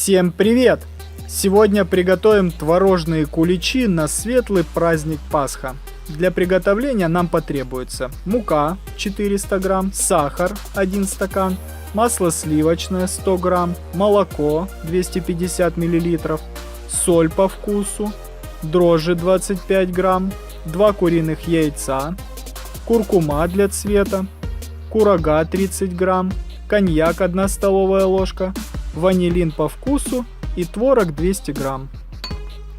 Всем привет! Сегодня приготовим творожные куличи на светлый праздник Пасха. Для приготовления нам потребуется мука 400 грамм, сахар 1 стакан, масло сливочное 100 грамм, молоко 250 миллилитров, соль по вкусу, дрожжи 25 грамм, 2 куриных яйца, куркума для цвета, курага 30 грамм, коньяк 1 столовая ложка, ванилин по вкусу и творог 200 грамм.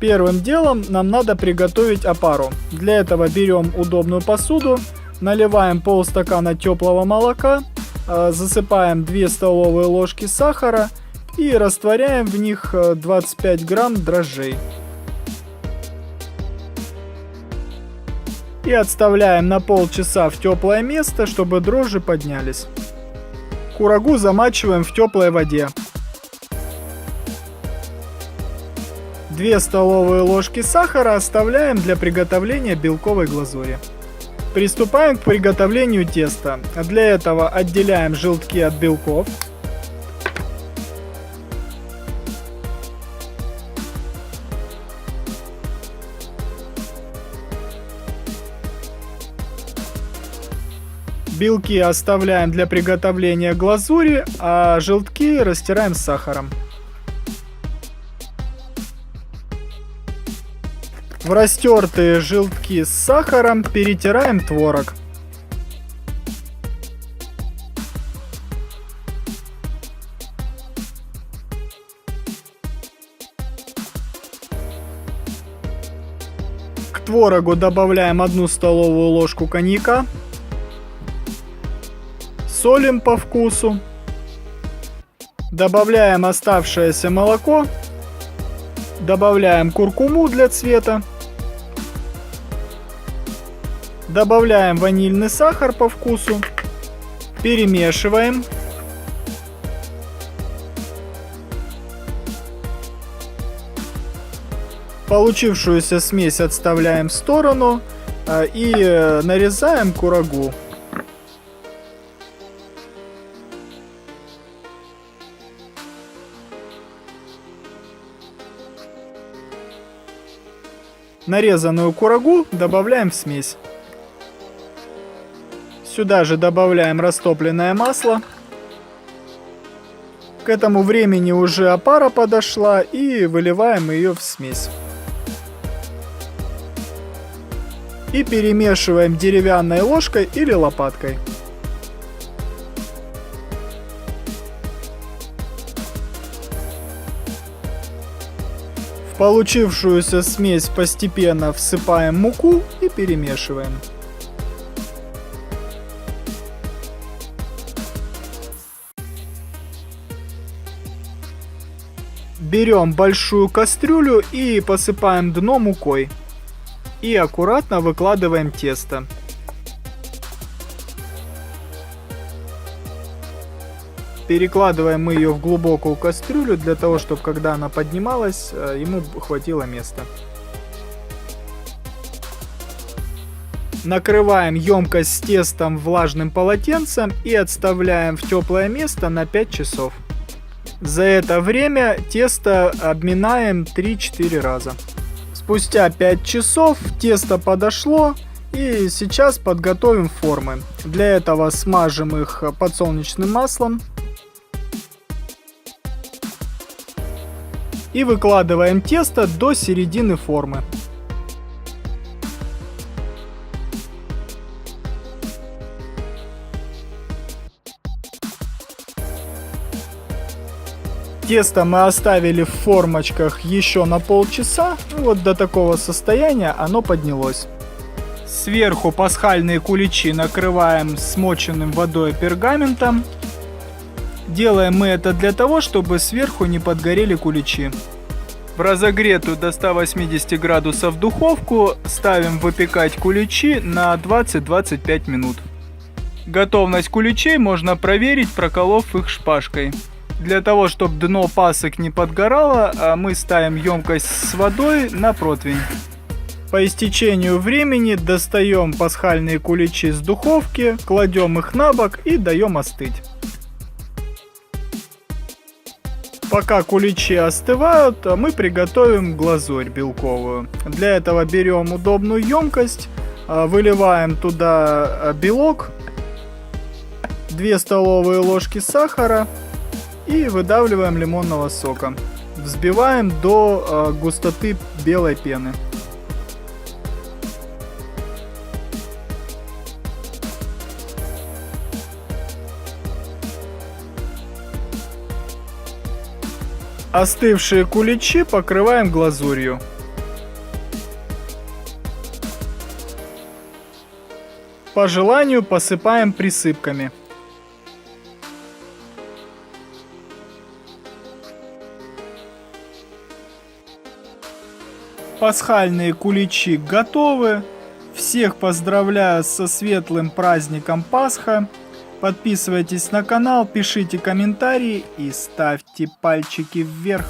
Первым делом нам надо приготовить опару. Для этого берем удобную посуду, наливаем полстакана теплого молока, засыпаем 2 столовые ложки сахара и растворяем в них 25 грамм дрожжей. И отставляем на полчаса в теплое место, чтобы дрожжи поднялись. Курагу замачиваем в теплой воде. 2 столовые ложки сахара оставляем для приготовления белковой глазури. Приступаем к приготовлению теста. Для этого отделяем желтки от белков. Белки оставляем для приготовления глазури, а желтки растираем с сахаром. В растертые желтки с сахаром перетираем творог. К творогу добавляем 1 столовую ложку коньяка. Солим по вкусу. Добавляем оставшееся молоко. Добавляем куркуму для цвета. Добавляем ванильный сахар по вкусу. Перемешиваем. Получившуюся смесь отставляем в сторону и нарезаем курагу. Нарезанную курагу добавляем в смесь. Сюда же добавляем растопленное масло. К этому времени уже опара подошла и выливаем ее в смесь. И перемешиваем деревянной ложкой или лопаткой. В получившуюся смесь постепенно всыпаем муку и перемешиваем. Берем большую кастрюлю и посыпаем дно мукой. И аккуратно выкладываем тесто. Перекладываем мы ее в глубокую кастрюлю, для того, чтобы когда она поднималась, ему хватило места. Накрываем емкость с тестом влажным полотенцем и отставляем в теплое место на 5 часов. За это время тесто обминаем 3-4 раза. Спустя 5 часов тесто подошло, и сейчас подготовим формы. Для этого смажем их подсолнечным маслом. И выкладываем тесто до середины формы. Тесто мы оставили в формочках еще на полчаса. Вот до такого состояния оно поднялось. Сверху пасхальные куличи накрываем смоченным водой пергаментом. Делаем мы это для того, чтобы сверху не подгорели куличи. В разогретую до 180 градусов духовку ставим выпекать куличи на 20-25 минут. Готовность куличей можно проверить, проколов их шпажкой. Для того, чтобы дно пасок не подгорало, мы ставим емкость с водой на противень. По истечению времени достаем пасхальные куличи с духовки, кладем их на бок и даем остыть. Пока куличи остывают, мы приготовим глазурь белковую. Для этого берем удобную емкость, выливаем туда белок, 2 столовые ложки сахара и выдавливаем лимонного сока. Взбиваем до густоты белой пены. Остывшие куличи покрываем глазурью. По желанию посыпаем присыпками. Пасхальные куличи готовы. Всех поздравляю со светлым праздником Пасха. Подписывайтесь на канал, пишите комментарии и ставьте пальчики вверх.